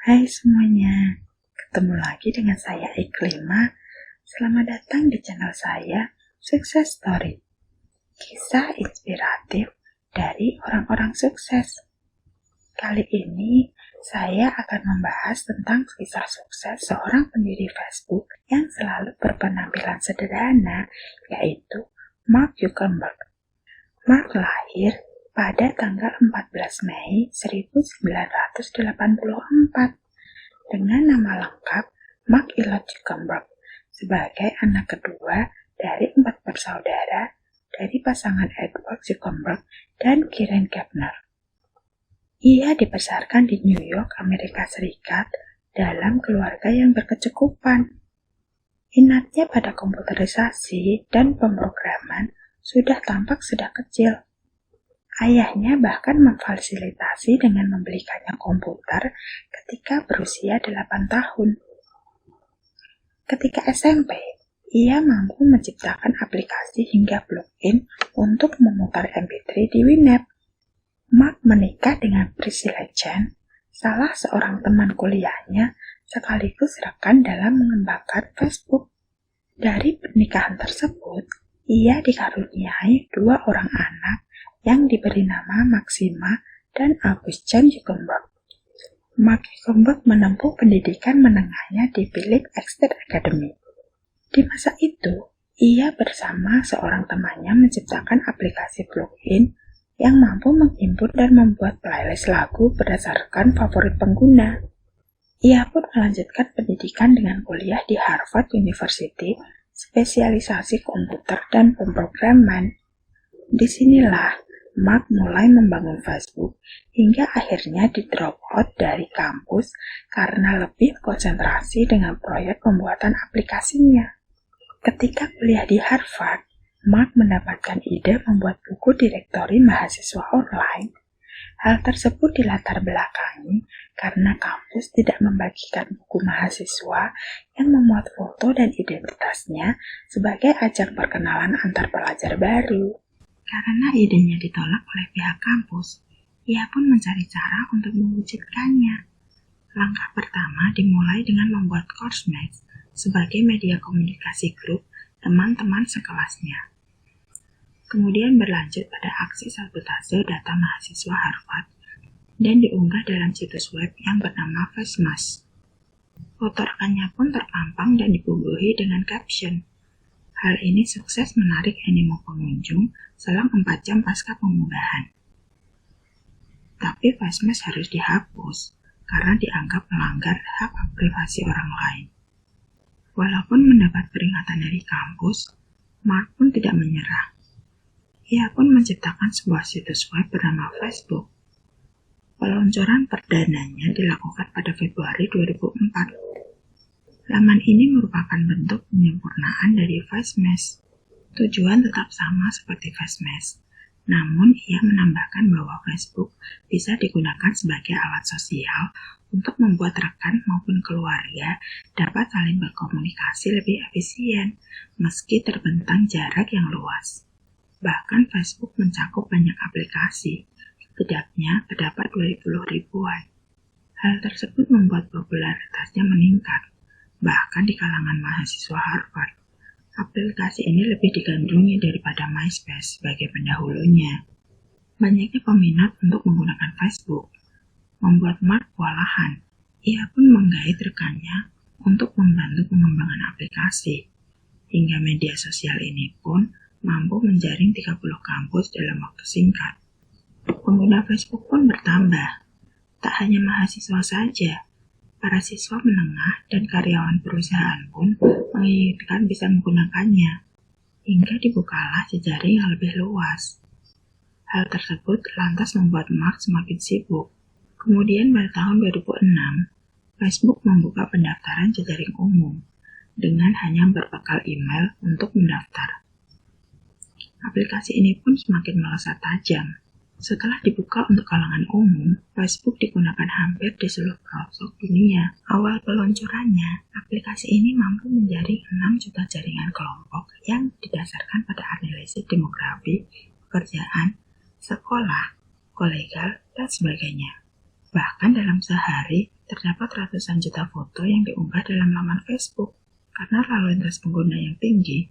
Hai semuanya, ketemu lagi dengan saya Iklima. Selamat datang di channel saya, Success Story. Kisah inspiratif dari orang-orang sukses. Kali ini, saya akan membahas tentang kisah sukses seorang pendiri Facebook yang selalu berpenampilan sederhana, yaitu Mark Zuckerberg. Mark lahir pada tanggal 14 Mei 1984 dengan nama lengkap Mark Elliot Zuckerberg sebagai anak kedua dari 4 bersaudara dari pasangan Edward Zuckerberg dan Karen Gardner. Ia dibesarkan di New York, Amerika Serikat dalam keluarga yang berkecukupan. Minatnya pada komputerisasi dan pemrograman sudah tampak sejak kecil. Ayahnya bahkan memfasilitasi dengan membelikannya komputer ketika berusia 8 tahun. Ketika SMP, ia mampu menciptakan aplikasi hingga plugin untuk memutar MP3 di Winamp. Mark menikah dengan Priscilla Chan, salah seorang teman kuliahnya sekaligus rekan dalam mengembangkan Facebook. Dari pernikahan tersebut, ia dikaruniai 2 orang anak yang diberi nama Maxima dan Augustin Zuckerberg. Mark Zuckerberg menempuh pendidikan menengahnya di Philip Exeter Academy. Di masa itu, ia bersama seorang temannya menciptakan aplikasi plugin yang mampu menginput dan membuat playlist lagu berdasarkan favorit pengguna. Ia pun melanjutkan pendidikan dengan kuliah di Harvard University, spesialisasi komputer dan pemrograman. Disinilah Mark mulai membangun Facebook hingga akhirnya di-drop out dari kampus karena lebih konsentrasi dengan proyek pembuatan aplikasinya. Ketika kuliah di Harvard, Mark mendapatkan ide membuat buku direktori mahasiswa online. Hal tersebut dilatar belakangi karena kampus tidak membagikan buku mahasiswa yang memuat foto dan identitasnya sebagai ajang perkenalan antar pelajar baru. Karena idenya ditolak oleh pihak kampus, ia pun mencari cara untuk mewujudkannya. Langkah pertama dimulai dengan membuat Coursemates sebagai media komunikasi grup teman-teman sekelasnya. Kemudian berlanjut pada aksi sabotase data mahasiswa Harvard dan diunggah dalam situs web yang bernama FaceMask. Foto rekannya pun terpampang dan dibubuhi dengan caption. Hal ini sukses menarik animo pengunjung selang 4 jam pasca pengunggahan. Tapi FaceMask harus dihapus karena dianggap melanggar hak privasi orang lain. Walaupun mendapat peringatan dari kampus, Mark pun tidak menyerah. Ia pun menciptakan sebuah situs web bernama Facebook. Peluncuran perdananya dilakukan pada Februari 2004. Laman ini merupakan bentuk penyempurnaan dari FaceMask. Tujuan tetap sama seperti FaceMask, namun ia menambahkan bahwa Facebook bisa digunakan sebagai alat sosial untuk membuat rekan maupun keluarga dapat saling berkomunikasi lebih efisien, meski terbentang jarak yang luas. Bahkan Facebook mencakup banyak aplikasi, setidaknya terdapat 20 ribuan. Hal tersebut membuat popularitasnya meningkat, bahkan di kalangan mahasiswa Harvard. Aplikasi ini lebih digandrungi daripada MySpace sebagai pendahulunya. Banyaknya peminat untuk menggunakan Facebook membuat Mark kewalahan. Ia pun menggait rekannya untuk membantu pengembangan aplikasi. Hingga media sosial ini pun mampu menjaring 30 kampus dalam waktu singkat. Pengguna Facebook pun bertambah. Tak hanya mahasiswa saja, para siswa menengah dan karyawan perusahaan pun menginginkan bisa menggunakannya, hingga dibukalah jejaring yang lebih luas. Hal tersebut lantas membuat Mark semakin sibuk. Kemudian pada tahun 2006, Facebook membuka pendaftaran jejaring umum dengan hanya berbekal email untuk mendaftar. Aplikasi ini pun semakin melesat tajam. Setelah dibuka untuk kalangan umum, Facebook digunakan hampir di seluruh pelosok dunia. Awal peluncurannya, aplikasi ini mampu menjaring 6 juta jaringan kelompok yang didasarkan pada analisis demografi, pekerjaan, sekolah, kolegal, dan sebagainya. Bahkan dalam sehari, terdapat ratusan juta foto yang diunggah dalam laman Facebook. Karena lalu lintas pengguna yang tinggi,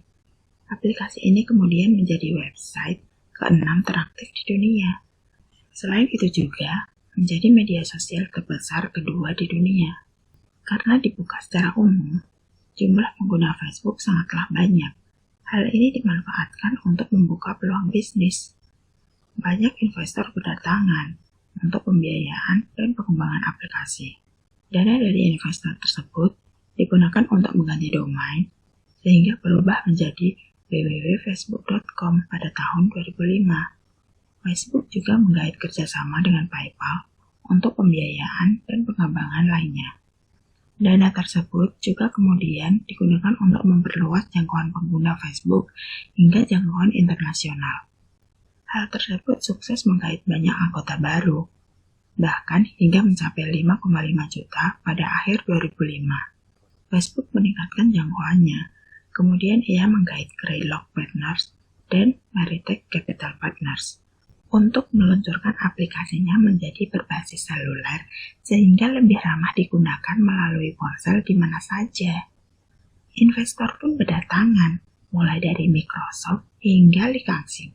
aplikasi ini kemudian menjadi website ke-6 teraktif di dunia. Selain itu juga, menjadi media sosial terbesar kedua di dunia. Karena dibuka secara umum, jumlah pengguna Facebook sangatlah banyak. Hal ini dimanfaatkan untuk membuka peluang bisnis. Banyak investor berdatangan untuk pembiayaan dan pengembangan aplikasi. Dana dari investor tersebut digunakan untuk mengganti domain, sehingga berubah menjadi www.facebook.com pada tahun 2005. Facebook juga menggait kerjasama dengan PayPal untuk pembiayaan dan pengembangan lainnya. Dana tersebut juga kemudian digunakan untuk memperluas jangkauan pengguna Facebook hingga jangkauan internasional. Hal tersebut sukses menggait banyak anggota baru, bahkan hingga mencapai 5,5 juta pada akhir 2005. Facebook meningkatkan jangkauannya, kemudian ia menggait Greylock Partners dan Meritech Capital Partners untuk meluncurkan aplikasinya menjadi berbasis seluler sehingga lebih ramah digunakan melalui ponsel di mana saja. Investor pun berdatangan, mulai dari Microsoft hingga Li Ka-shing.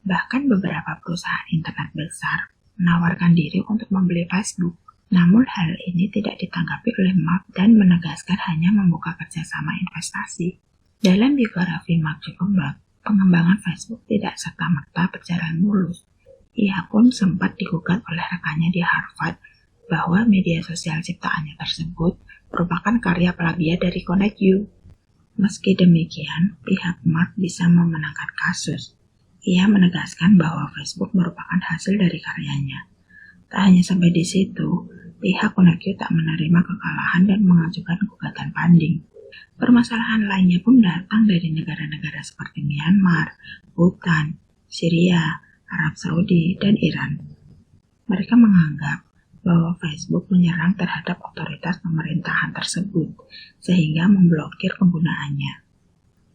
Bahkan beberapa perusahaan internet besar menawarkan diri untuk membeli Facebook. Namun hal ini tidak ditanggapi oleh Mark dan menegaskan hanya membuka kerjasama investasi. Dalam biografi Mark Zuckerberg, pengembangan Facebook tidak serta-merta berjalan mulus. Ia pun sempat digugat oleh rekannya di Harvard bahwa media sosial ciptaannya tersebut merupakan karya plagiat dari ConnectU. Meski demikian, pihak Mark bisa memenangkan kasus. Ia menegaskan bahwa Facebook merupakan hasil dari karyanya. Tak hanya sampai di situ, pihak ConnectU tak menerima kekalahan dan mengajukan gugatan banding. Permasalahan lainnya pun datang dari negara-negara seperti Myanmar, Bhutan, Syria, Arab Saudi, dan Iran. Mereka menganggap bahwa Facebook menyerang terhadap otoritas pemerintahan tersebut, sehingga memblokir penggunaannya.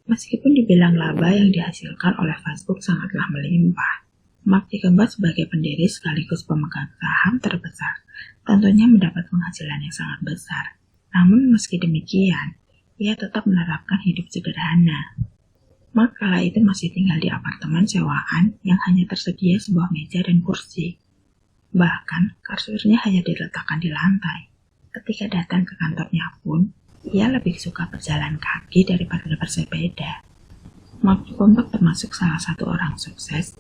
Meskipun dibilang laba yang dihasilkan oleh Facebook sangatlah melimpah, Mark Zuckerberg sebagai pendiri sekaligus pemegang saham terbesar tentunya mendapat penghasilan yang sangat besar. Namun meski demikian, ia tetap menerapkan hidup sederhana. Mark kala itu masih tinggal di apartemen sewaan yang hanya tersedia sebuah meja dan kursi. Bahkan, kasurnya hanya diletakkan di lantai. Ketika datang ke kantornya pun, ia lebih suka berjalan kaki daripada bersepeda. Mark Zuckerberg termasuk salah satu orang sukses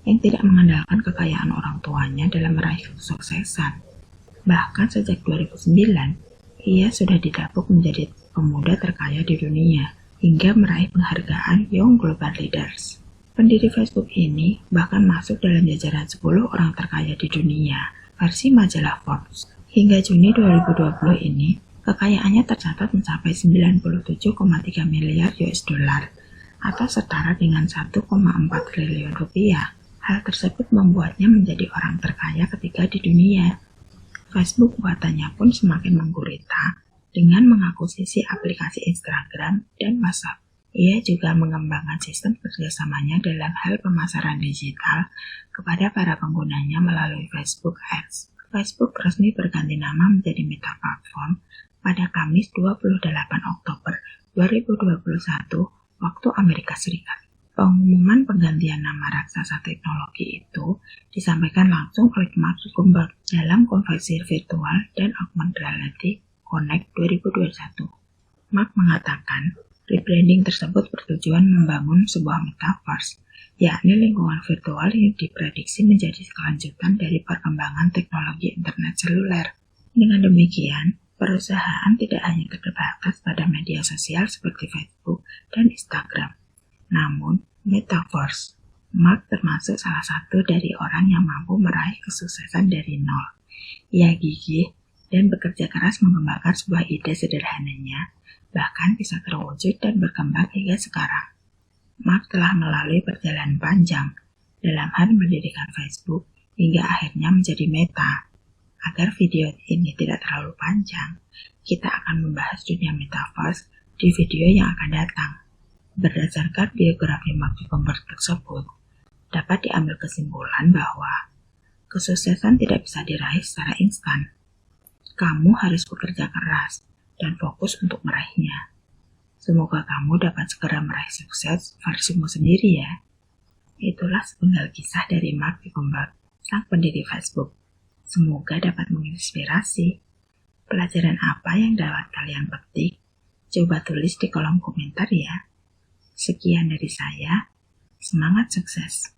yang tidak mengandalkan kekayaan orang tuanya dalam meraih kesuksesan. Bahkan sejak 2009, ia sudah didapuk menjadi pemuda terkaya di dunia, hingga meraih penghargaan Young Global Leaders. Pendiri Facebook ini bahkan masuk dalam jajaran 10 orang terkaya di dunia, versi majalah Forbes. Hingga Juni 2020 ini, kekayaannya tercatat mencapai 97,3 miliar US dollar, atau setara dengan 1,4 triliun rupiah. Hal tersebut membuatnya menjadi orang terkaya ketiga di dunia. Facebook buatannya pun semakin menggurita dengan mengakuisisi aplikasi Instagram dan WhatsApp. Ia juga mengembangkan sistem kerjasamanya dalam hal pemasaran digital kepada para penggunanya melalui Facebook Ads. Facebook resmi berganti nama menjadi Meta Platform pada Kamis 28 Oktober 2021 waktu Amerika Serikat. Pengumuman penggantian nama raksasa teknologi itu disampaikan langsung oleh Mark Zuckerberg dalam konferensi virtual dan augmented reality Connect 2021. Mark mengatakan, rebranding tersebut bertujuan membangun sebuah metaverse, yakni lingkungan virtual yang diprediksi menjadi kelanjutan dari perkembangan teknologi internet seluler. Dengan demikian, perusahaan tidak hanya terbatas pada media sosial seperti Facebook dan Instagram, namun metaverse. Mark termasuk salah satu dari orang yang mampu meraih kesuksesan dari nol. Ia gigih dan bekerja keras mengembangkan sebuah ide sederhananya, bahkan bisa terwujud dan berkembang hingga sekarang. Mark telah melalui perjalanan panjang dalam hal mendirikan Facebook hingga akhirnya menjadi Meta. Agar video ini tidak terlalu panjang, kita akan membahas dunia metaverse di video yang akan datang. Berdasarkan biografi Mark Zuckerberg tersebut, dapat diambil kesimpulan bahwa kesuksesan tidak bisa diraih secara instan. Kamu harus bekerja keras dan fokus untuk meraihnya. Semoga kamu dapat segera meraih sukses versimu sendiri ya. Itulah sepenggal kisah dari Mark Zuckerberg, sang pendiri Facebook. Semoga dapat menginspirasi. Pelajaran apa yang dapat kalian petik? Coba tulis di kolom komentar ya. Sekian dari saya. Semangat sukses!